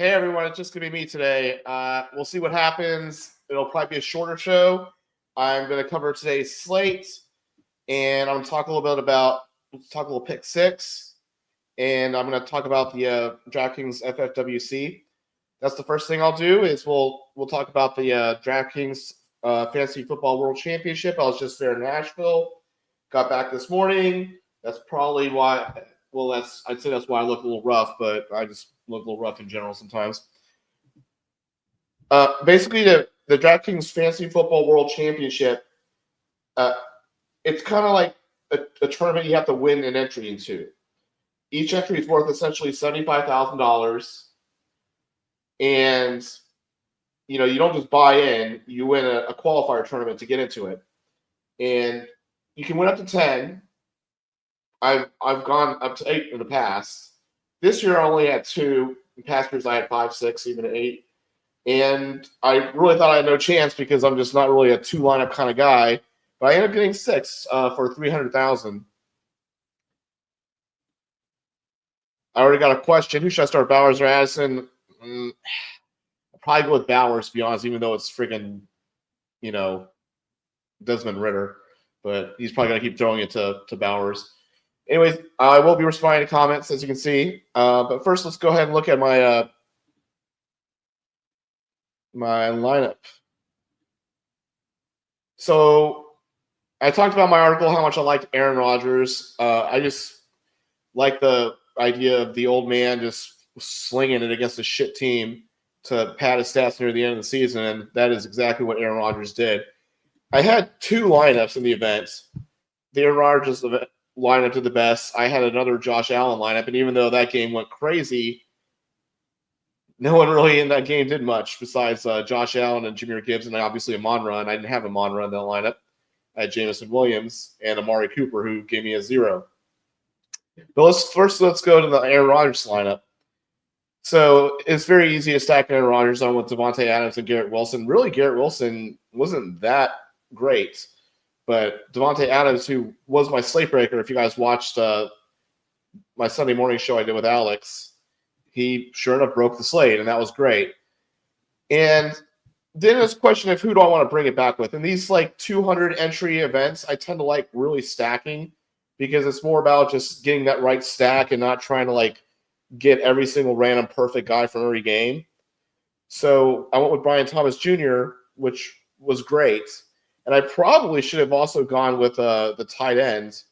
Hey everyone, it's just gonna be me today. We'll see what happens. It'll probably be a shorter show. I'm gonna cover today's slate, and I'm gonna talk a little pick six, and I'm gonna talk about the DraftKings FFWC. That's the first thing I'll do. Is we'll talk about the DraftKings Fantasy Football World Championship. I was just there in Nashville. Got back this morning. That's probably why. Well, I'd say that's why I look a little rough, but I just look a little rough in general sometimes. Basically, the DraftKings Fantasy Football World Championship, it's kind of like a tournament you have to win an entry into. Each entry is worth essentially $75,000, and you don't just buy in; you win a qualifier tournament to get into it, and you can win up to 10. I've gone up to 8 in the past. This year I only had 2. In past years I had 5, 6, even 8. And I really thought I had no chance because I'm just not really a 2 lineup kind of guy. But I ended up getting 6 for $300,000. I already got a question. Who should I start, Bowers or Addison? I'll probably go with Bowers, to be honest, even though it's freaking, Desmond Ritter. But he's probably going to keep throwing it to Bowers. Anyways, I will be responding to comments, as you can see. But first, let's go ahead and look at my my lineup. So I talked about my article, how much I liked Aaron Rodgers. I just like the idea of the old man just slinging it against a shit team to pad his stats near the end of the season, and that is exactly what Aaron Rodgers did. I had 2 lineups in the event. The Aaron Rodgers lineup did the best. I had another Josh Allen lineup, and even though that game went crazy, no one really in that game did much besides Josh Allen and Jahmyr Gibbs, and obviously Amon-Ra. I didn't have Amon-Ra in that lineup. I had Jameson Williams and Amari Cooper, who gave me a 0. But let's go to the Aaron Rodgers lineup. So it's very easy to stack Aaron Rodgers on with Devontae Adams and Garrett Wilson. Really, Garrett Wilson wasn't that great. But Devontae Adams, who was my slate breaker, if you guys watched my Sunday morning show I did with Alex, he sure enough broke the slate, and that was great. And then there's a question of who do I want to bring it back with. And these 200 entry events, I tend to like really stacking because it's more about just getting that right stack and not trying to get every single random perfect guy from every game. So I went with Brian Thomas Jr., which was great. And I probably should have also gone with the tight end,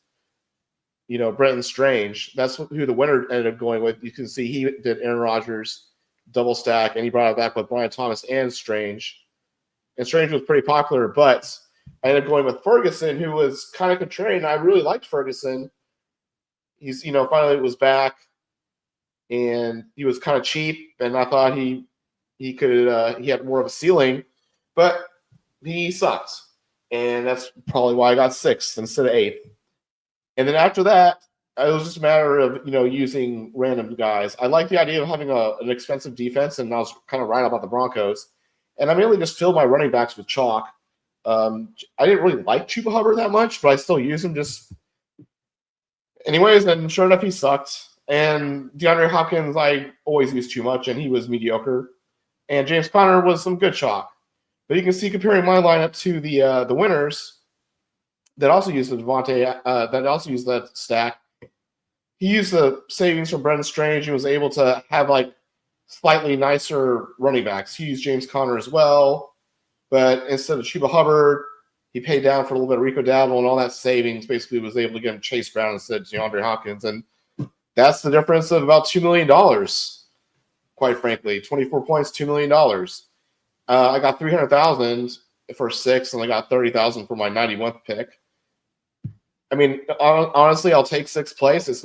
Brenton Strange. That's who the winner ended up going with. You can see he did Aaron Rodgers double stack, and he brought it back with Brian Thomas and Strange. And Strange was pretty popular, but I ended up going with Ferguson, who was kind of contrarian. I really liked Ferguson. He's, finally was back, and he was kind of cheap, and I thought he had more of a ceiling, but he sucked. And that's probably why I got 6th instead of 8th. And then after that, it was just a matter of, using random guys. I like the idea of having an expensive defense, and I was kind of right about the Broncos. And I mainly just filled my running backs with chalk. I didn't really like Chuba Hubbard that much, but I still use him just – anyways, and sure enough, he sucked. And DeAndre Hopkins, I always use too much, and he was mediocre. And James Conner was some good chalk. But you can see comparing my lineup to the winners that also used the Devontae, that also used that stack. He used the savings from Brenton Strange and was able to have slightly nicer running backs. He used James Conner as well, but instead of Chuba Hubbard, he paid down for a little bit of Rico Dowdle, and all that savings basically was able to get him Chase Brown instead of DeAndre Hopkins, and that's the difference of about $2 million. Quite frankly, 24 points, $2 million. I got 300,000 for 6, and I got 30,000 for my 91th pick. I mean, honestly, I'll take 6th place. It's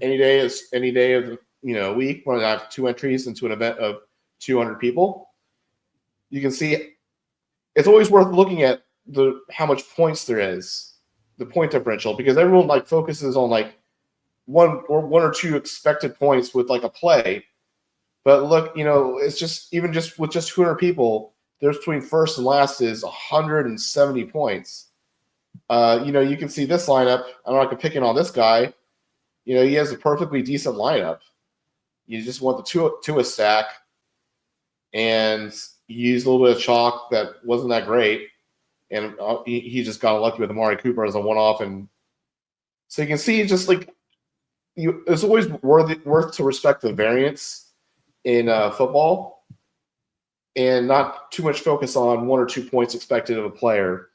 any day of the week when I have 2 entries into an event of 200 people. You can see it's always worth looking at how much points there is, the point differential, because everyone focuses on one or two expected points with a play. But look, it's just with 200 people, there's between first and last is 170 points. You can see this lineup. I'm not going to pick in on this guy. He has a perfectly decent lineup. You just want the Tua stack, and you use a little bit of chalk that wasn't that great, and he just got unlucky with Amari Cooper as a one-off. And so you can see just like it's always worth to respect the variance in football and not too much focus on 1 or 2 points expected of a player.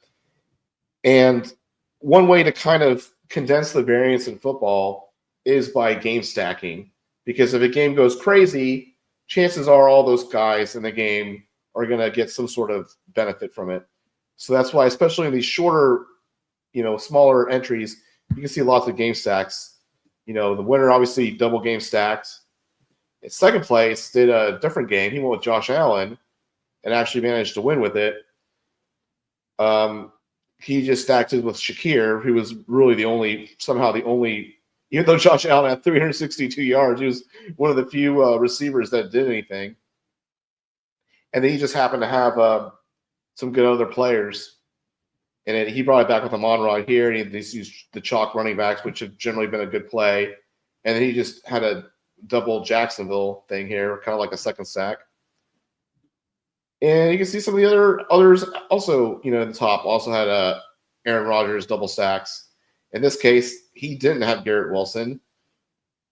And one way to kind of condense the variance in football is by game stacking, because if a game goes crazy, chances are all those guys in the game are going to get some sort of benefit from it. So that's why, especially in these shorter, smaller entries, you can see lots of game stacks. The winner obviously double game stacked. In second place did a different game. He went with Josh Allen and actually managed to win with it. He just stacked it with Shakir, who was really the only, even though Josh Allen had 362 yards, he was one of the few receivers that did anything. And then he just happened to have some good other players. And he brought it back with Amon-Ra here, and he used the chalk running backs, which have generally been a good play. And then he just had a double Jacksonville thing here, kind of like a second stack. And you can see some of the others also, in the top also had Aaron Rodgers double stacks. In this case, he didn't have Garrett Wilson.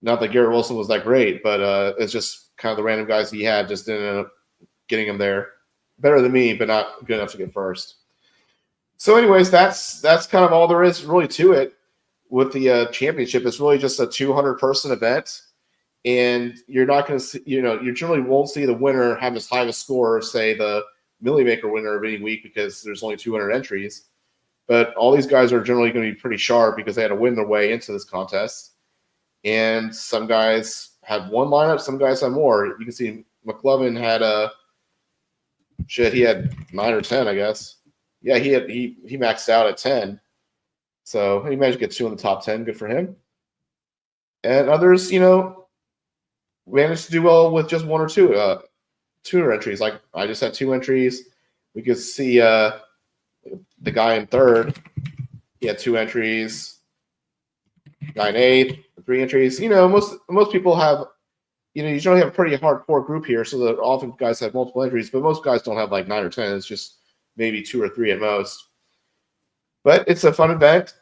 Not that Garrett Wilson was that great, but it's just kind of the random guys he had just didn't end up getting him there. Better than me, but not good enough to get first. So anyways, that's kind of all there is really to it with the championship. It's really just a 200-person event. And you're not going to see, you generally won't see the winner have as high of a score, say the Millie Maker winner of any week, because there's only 200 entries. But all these guys are generally going to be pretty sharp because they had to win their way into this contest. And some guys had one lineup, some guys had more. You can see McLovin had he had 9 or 10, I guess. Yeah, he maxed out at 10. So he managed to get 2 in the top 10. Good for him. And others, managed to do well with just 1 or 2 tuner entries. Like I just had 2 entries. We could see the guy in third. He had 2 entries. Guy in eighth, 3 entries. Most people have, you generally have a pretty hardcore group here, so that often guys have multiple entries, but most guys don't have like 9 or 10. It's just maybe 2 or 3 at most. But it's a fun event.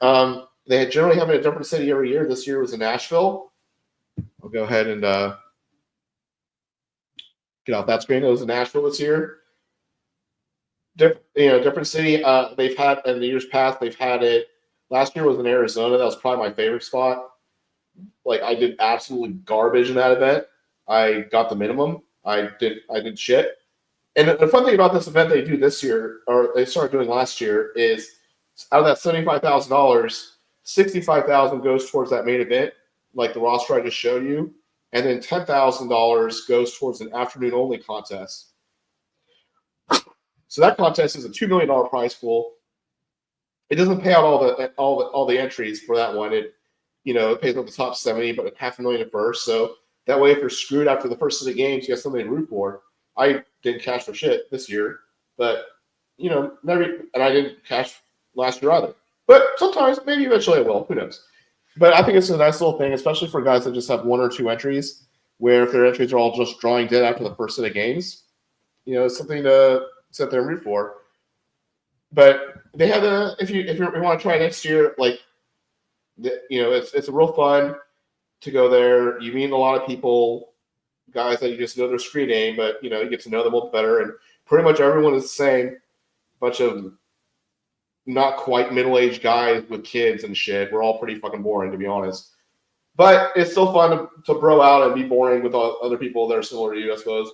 They generally have it in a different city every year. This year was in Nashville. I'll go ahead and get off that screen. It was in Nashville this year. Different city. They've had in the years past. They've had it. Last year was in Arizona. That was probably my favorite spot. Like I did absolutely garbage in that event. I got the minimum. I did shit. And the fun thing about this event they do this year, or they started doing last year, is out of that $75,000, $65,000 goes towards that main event, like the roster I just showed you, and then $10,000 goes towards an afternoon-only contest. So that contest is a $2 million prize pool. It doesn't pay out all the entries for that one. It pays out the top 70, but $500,000 at first. So that way, if you're screwed after the first of the games, you have something to root for. I didn't cash for shit this year, but and I didn't cash last year either. But sometimes, maybe eventually I will. Who knows? But I think it's a nice little thing, especially for guys that just have 1 or 2 entries, where if their entries are all just drawing dead after the first set of games, it's something to sit there and root for. But they have if you want to try next year, it's a real fun to go there. You meet a lot of people, guys that you just know their screen name, but you get to know them a little better, and pretty much everyone is the same. Bunch of not quite middle-aged guys with kids and shit. We're all pretty fucking boring, to be honest. But it's still fun to bro out and be boring with other people that are similar to you, I suppose.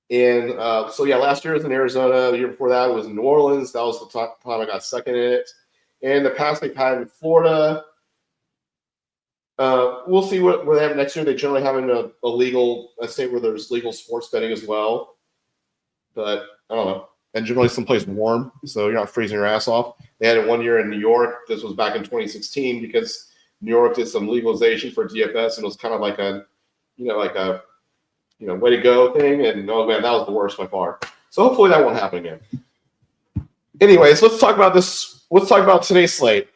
And last year was in Arizona. The year before that was in New Orleans. That was the time I got second in it. And the past they've had in Florida. We'll see where they have next year. They generally have in a state where there's legal sports betting as well. But I don't know. And generally someplace warm, so you're not freezing your ass off. They had it one year in New York. This was back in 2016 because New York did some legalization for DFS, and it was kind of like a way to go thing. And oh man, that was the worst by far. So hopefully that won't happen again. Anyways, let's talk about this. Let's talk about today's slate.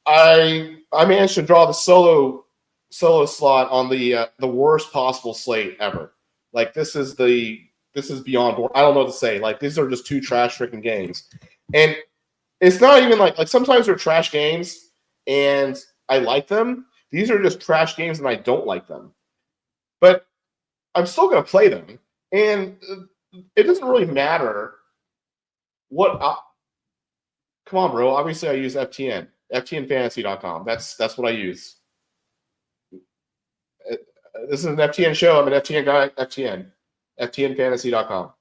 I managed to draw the solo solo slot on the worst possible slate ever. Like this is beyond. I don't know what to say. Like these are just two trash freaking games, and it's not even like sometimes they're trash games and I like them. These are just trash games and I don't like them, but I'm still gonna play them, and it doesn't really matter what. Come on, bro. Obviously, I use FTN, FTNFantasy.com. That's what I use. This is an FTN show. I'm an FTN guy. FTNFantasy.com.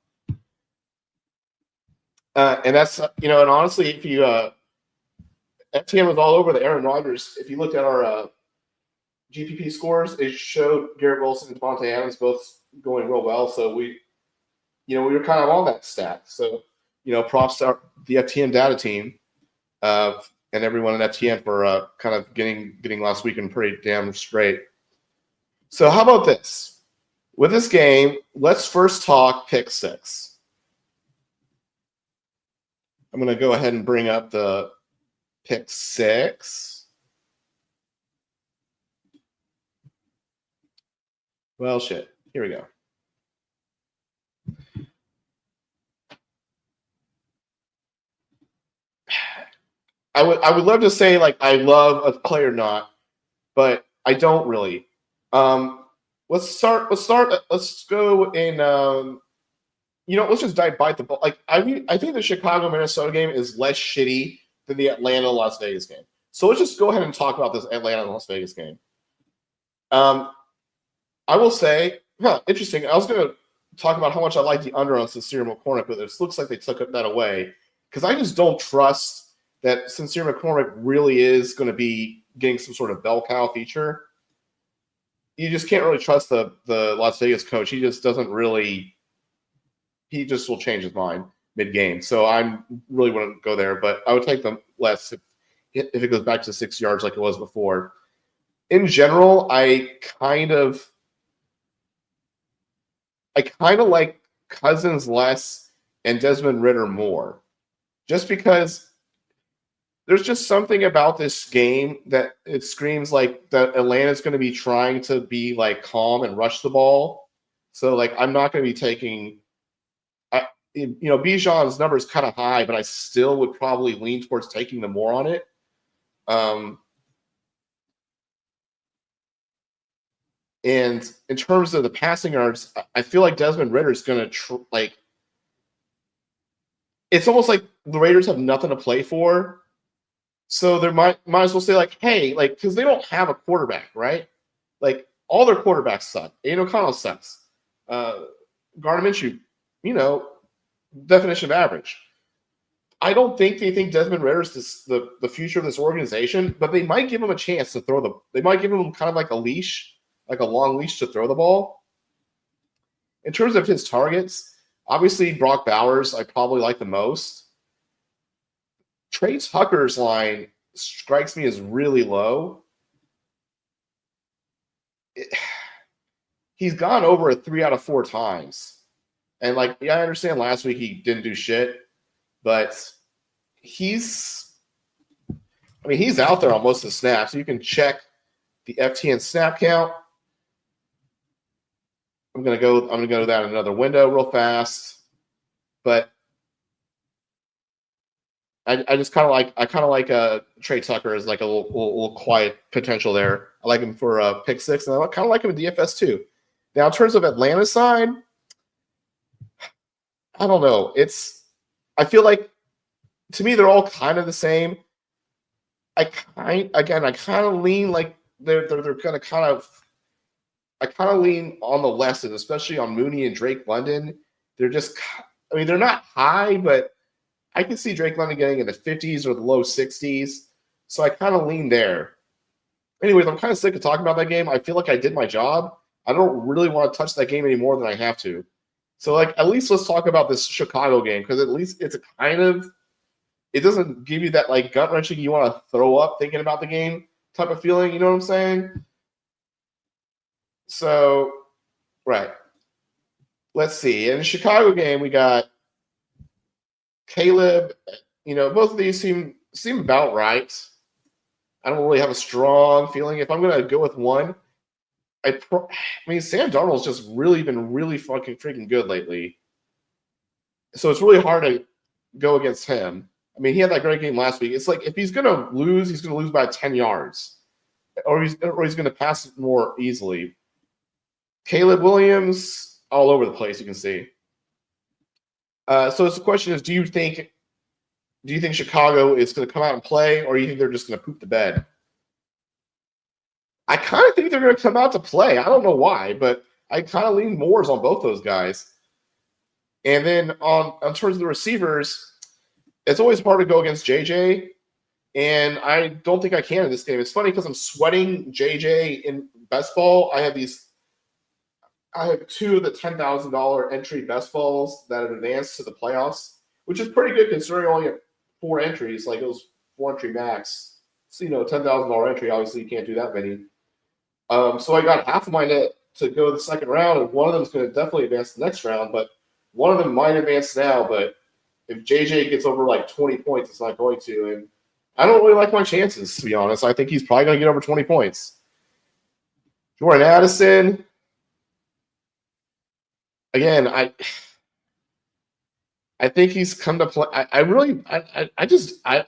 And that's and honestly, if you FTN was all over the Aaron Rodgers. If you looked at our GPP scores, it showed Garrett Wilson and Devontae Adams both going real well. So we were kind of on that stat. So props to the FTN data team and everyone at FTN for kind of getting last weekend pretty damn straight. So how about this? With this game, let's first talk pick six. I'm going to go ahead and bring up the pick six. Well, shit. Here we go. I would love to say like I love a play or not, but I don't really. Let's go in. Let's just bite the ball. Like I think the Chicago Minnesota game is less shitty than the Atlanta Las Vegas game. So let's just go ahead and talk about this Atlanta Las Vegas game. I will say, interesting. I was going to talk about how much I like the under on Sincere McCormick, but it looks like they took that away because I just don't trust that Sincere McCormick really is going to be getting some sort of bell cow feature. You just can't really trust the Las Vegas coach. He just doesn't really. He just will change his mind mid-game. So I'm really wouldn't go there, but I would take them less if it goes back to 6 yards like it was before. In general, I kind of like Cousins less and Desmond Ridder more, just because there's just something about this game that it screams like that Atlanta's going to be trying to be like calm and rush the ball. So like I'm not going to be taking. Bijan's number is kind of high, but I still would probably lean towards taking the more on it. And in terms of the passing yards, I feel like Desmond Ridder is going to it's almost like the Raiders have nothing to play for. So they might as well say like, hey, like, because they don't have a quarterback, right? Like all their quarterbacks suck. Aiden O'Connell sucks. Gardner Minshew, definition of average. I don't think they think Desmond Ridder is the future of this organization, but they might give him a chance to throw they might give him kind of like a leash, like a long leash to throw the ball. In terms of his targets, obviously Brock Bowers I probably like the most. Trey Tucker's line strikes me as really low. He's gone over it 3 out of 4 times. And I understand last week he didn't do shit, but he's out there on most of the snaps. You can check the FTN snap count. I'm gonna go to that in another window real fast, but I just kind of like Trey Tucker as like a little quiet potential there. I like him for pick 6, and I kind of like him in DFS too. Now in terms of Atlanta side, I don't know. I feel like to me they're all kind of the same. I kind of lean like they're gonna kind of. I kind of lean on the less, especially on Mooney and Drake London. They're just, they're not high, but I can see Drake London getting in the 50s or the low 60s. So I kind of lean there. Anyways, I'm kind of sick of talking about that game. I feel like I did my job. I don't really want to touch that game any more than I have to. So at least let's talk about this Chicago game, because at least it's it doesn't give you that gut wrenching you want to throw up thinking about the game type of feeling. You know what I'm saying? So, right. Let's see. In the Chicago game, we got Caleb. Both of these seem about right. I don't really have a strong feeling. If I'm going to go with one, mean, Sam Darnold's just really been really fucking freaking good lately. So it's really hard to go against him. I mean, he had that great game last week. It's like if he's going to lose, he's going to lose by 10 yards, or he's going to pass it more easily. Caleb Williams, all over the place, you can see. So the question is, do you think Chicago is going to come out and play, or do you think they're just going to poop the bed? I kind of think they're going to come out to play. I don't know why, but I kind of lean more on both those guys. And then on terms of the receivers, it's always hard to go against JJ, and I don't think I can in this game. It's funny because I'm sweating JJ in best ball. I have two of the $10,000 entry best balls that have advanced to the playoffs, which is pretty good considering only have 4 entries. Like it was 4 entry max. So, $10,000 entry, obviously you can't do that many. So I got half of my net to go to the second round, and one of them is going to definitely advance the next round, but one of them might advance now, but if JJ gets over like 20 points, it's not going to. And I don't really like my chances, to be honest. I think he's probably going to get over 20 points. Jordan Addison. Again, I think he's come to play. I don't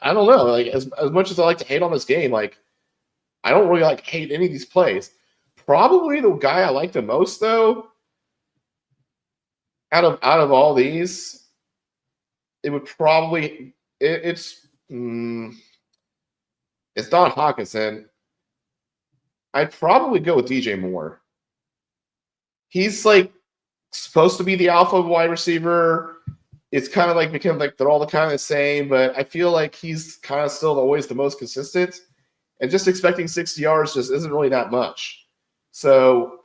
know. Like as much as I like to hate on this game, like I don't really hate any of these plays. Probably the guy I like the most, though, out of all these, it would probably it's not Hawkinson. I'd probably go with DJ Moore. He's like supposed to be the alpha wide receiver. It's kind of become they're all kind of the same, but I feel like he's kind of still always the most consistent. And just expecting 60 yards just isn't really that much. So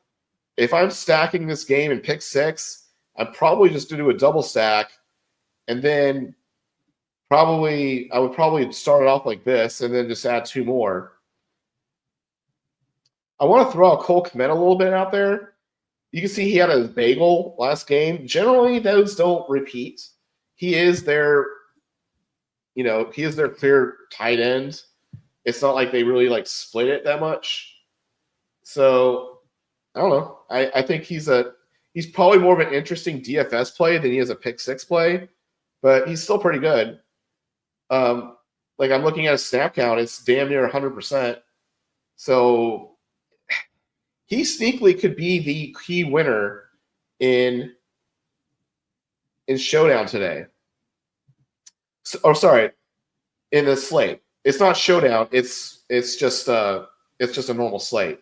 if I'm stacking this game in pick 6, I'm probably just going to do a double stack, and then I would probably start it off like this, and then just add 2 more. I want to throw out Cole Kmet a little bit out there. You can see he had a bagel last game. Generally, those don't repeat. He is their clear tight end. It's not like they really split it that much. So I don't know. I think he's probably more of an interesting DFS play than he is a pick 6 play, but he's still pretty good. I'm looking at his snap count; it's damn near 100%. So he sneakily could be the key winner in showdown today. In the slate. It's not showdown. It's just a normal slate.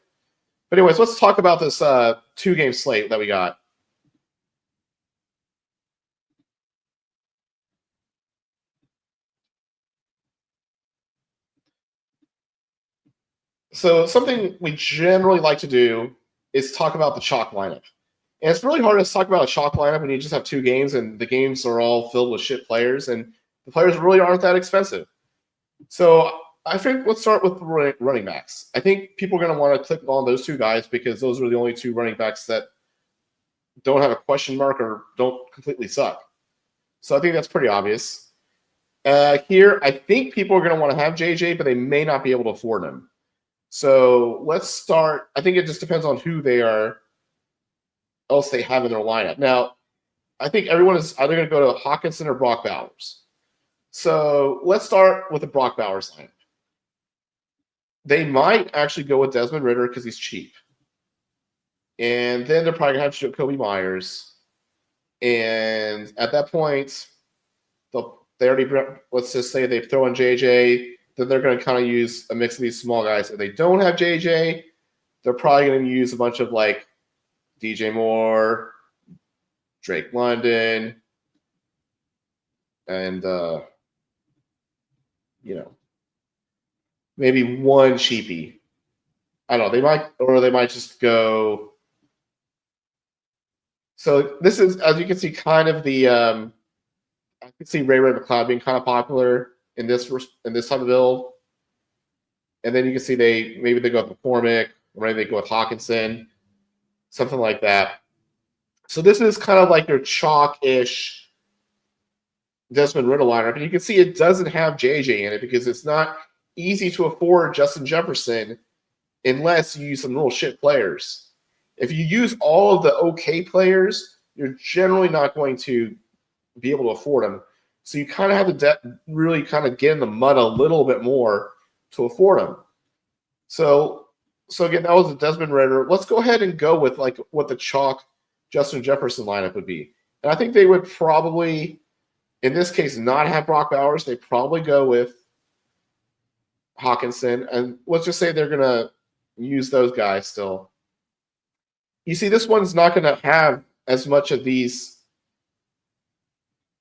But anyways, let's talk about this 2-game slate that we got. So something we generally like to do is talk about the chalk lineup. And it's really hard to talk about a chalk lineup when you just have 2 games and the games are all filled with shit players, and the players really aren't that expensive. So I think let's start with the running backs. I think people are going to want to click on those 2 guys because those are the only 2 running backs that don't have a question mark or don't completely suck. So I think that's pretty obvious. Here, I think people are going to want to have JJ, but they may not be able to afford him. So let's start. I think it just depends on who they are, else they have in their lineup. Now, I think everyone is either going to go to Hawkinson or Brock Bowers. So let's start with the Brock Bowers lineup. They might actually go with Desmond Ridder because he's cheap. And then they're probably going to have to show Kobe Myers. And at that point, let's just say they throw in JJ, then they're going to kind of use a mix of these small guys. If they don't have JJ, they're probably going to use a bunch of DJ Moore, Drake London, and maybe one cheapie. I don't know. They might just go. So this is, as you can see, kind of the. I can see Ray McLeod being kind of popular in this type of build, and then you can see maybe they go with McCormick, or maybe they go with Hawkinson, something like that. So this is kind of like your chalk-ish Desmond Ridder lineup, and you can see it doesn't have JJ in it because it's not easy to afford Justin Jefferson unless you use some real shit players. If you use all of the okay players, you're generally not going to be able to afford them. So you kind of have to really kind of get in the mud a little bit more to afford them. So again, that was a Desmond Ritter. Let's go ahead and go with like what the chalk Justin Jefferson lineup would be. And I think they would probably, in this case, not have Brock Bowers. They probably go with Hawkinson. And let's just say they're going to use those guys still. You see, this one's not going to have as much of these.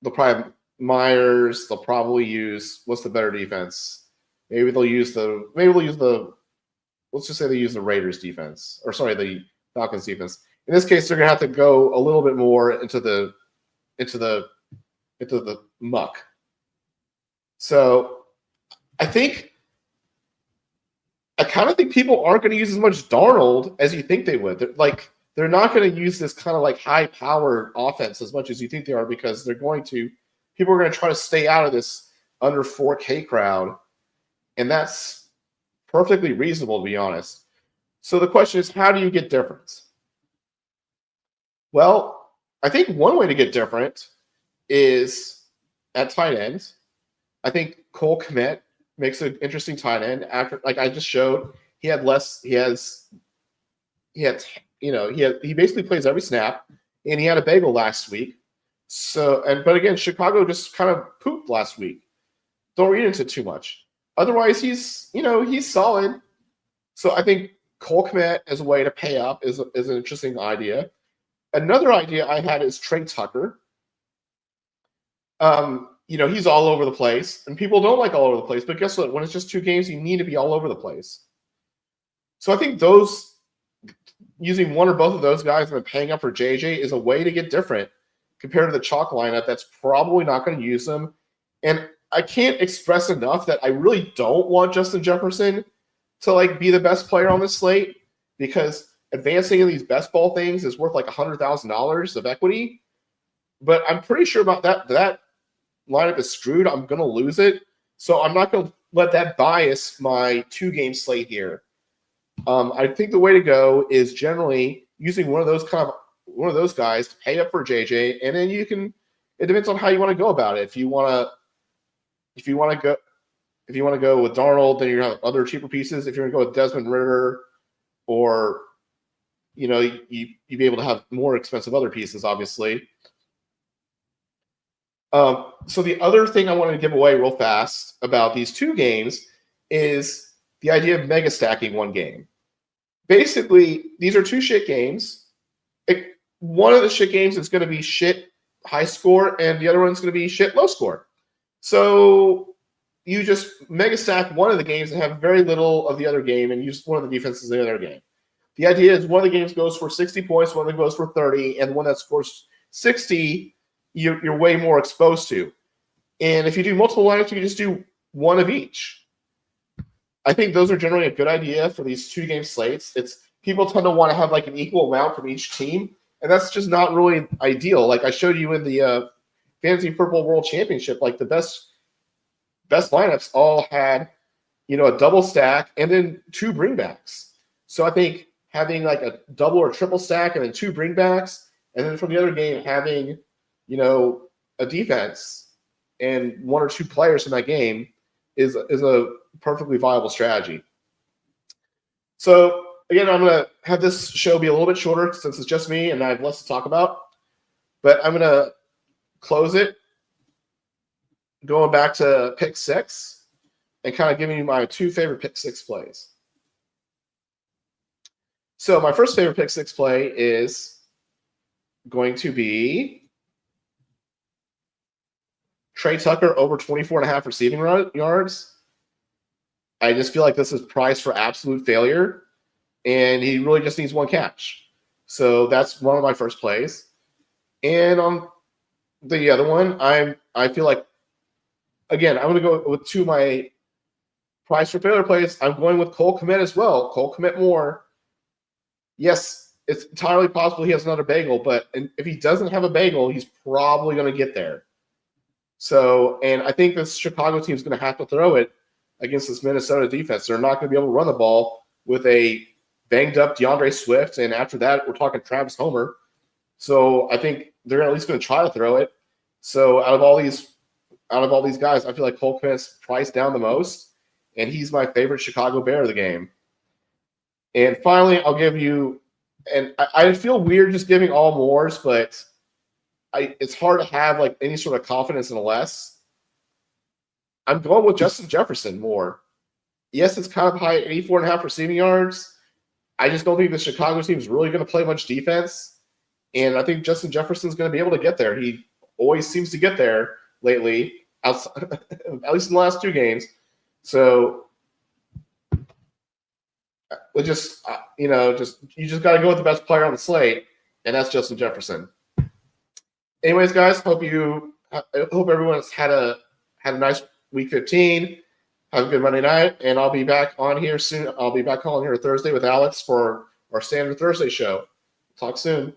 They'll probably have Myers. They'll probably use, what's the better defense? Maybe they'll use the, let's just say they use the Raiders defense, or sorry, the Falcons defense. In this case, they're going to have to go a little bit more into the muck. So I kind of think people aren't going to use as much Darnold as you think they would. They're not going to use this kind of like high-powered offense as much as you think they are, because people are going to try to stay out of this under 4K crowd, and that's perfectly reasonable, to be honest. So the question is, how do you get different? Well, I think one way to get different is at tight end. I think Cole Kmet makes an interesting tight end. After, like I just showed, he basically plays every snap, and he had a bagel last week. But again, Chicago just kind of pooped last week. Don't read into it too much. Otherwise, he's solid. So I think Cole Kmet as a way to pay up is an interesting idea. Another idea I had is Trey Tucker. He's all over the place, and people don't like all over the place. But guess what? When it's just 2 games, you need to be all over the place. So I think using one or both of those guys and then paying up for JJ is a way to get different compared to the chalk lineup that's probably not going to use them. And I can't express enough that I really don't want Justin Jefferson to be the best player on this slate, because advancing in these best ball things is worth like $100,000 of equity. But I'm pretty sure about that lineup is screwed. I'm going to lose it. So I'm not going to let that bias my 2-game slate here. I think the way to go is generally using one of those guys to pay up for JJ, and then it depends on how you want to go about it. If you want to go with Darnold, then you have other cheaper pieces. If you're going to go with Desmond Ritter, or you'd be able to have more expensive other pieces, obviously. So the other thing I wanted to give away real fast about these 2 games is the idea of mega stacking one game. Basically, these are 2 shit games. One of the shit games is going to be shit high score, and the other one's going to be shit low score. So you just mega stack one of the games and have very little of the other game, and use one of the defenses in the other game. The idea is one of the games goes for 60 points, one of them goes for 30, and the one that scores 60, you're way more exposed to. And if you do multiple lineups, you can just do one of each. I think those are generally a good idea for these 2-game slates. People tend to want to have an equal amount from each team, and that's just not really ideal. Like I showed you in the Fantasy Football World Championship, the best lineups all had a double stack and then 2 bringbacks. So I think having a double or triple stack and then 2 bringbacks, and then from the other game having a defense and 1 or 2 players in that game is a perfectly viable strategy. So again, I'm going to have this show be a little bit shorter since it's just me and I have less to talk about. But I'm going to close it going back to pick 6 and kind of giving you my 2 favorite pick 6 plays. So my first favorite pick 6 play is going to be Trey Tucker over 24.5 receiving yards. I just feel like this is priced for absolute failure, and he really just needs 1 catch. So that's one of my first plays. And on the other one, I feel like, again, I'm going to go with 2 of my price for failure plays. I'm going with Cole Kmet as well. Cole Kmet more. Yes, it's entirely possible he has another bagel, but if he doesn't have a bagel, he's probably going to get there. So, and I think this Chicago team is going to have to throw it against this Minnesota defense. They're not going to be able to run the ball with a banged up DeAndre Swift, and after that, we're talking Travis Homer. So I think they're at least going to try to throw it. So out of all these guys, I feel like Cole Kmet's priced down the most, and he's my favorite Chicago Bear of the game. And finally, I'll give you, and I feel weird just giving all mores, but it's hard to have like any sort of confidence in a less. I'm going with Justin Jefferson more. Yes, it's kind of high, 84.5 receiving yards. I just don't think the Chicago team is really going to play much defense. And I think Justin Jefferson's going to be able to get there. He always seems to get there lately, outside, at least in the last 2 games. So we just, you just got to go with the best player on the slate, and that's Justin Jefferson. Anyways, guys, hope everyone's had a nice week 15. Have a good Monday night, and I'll be back on here soon. I'll be back on here Thursday with Alex for our standard Thursday show. Talk soon.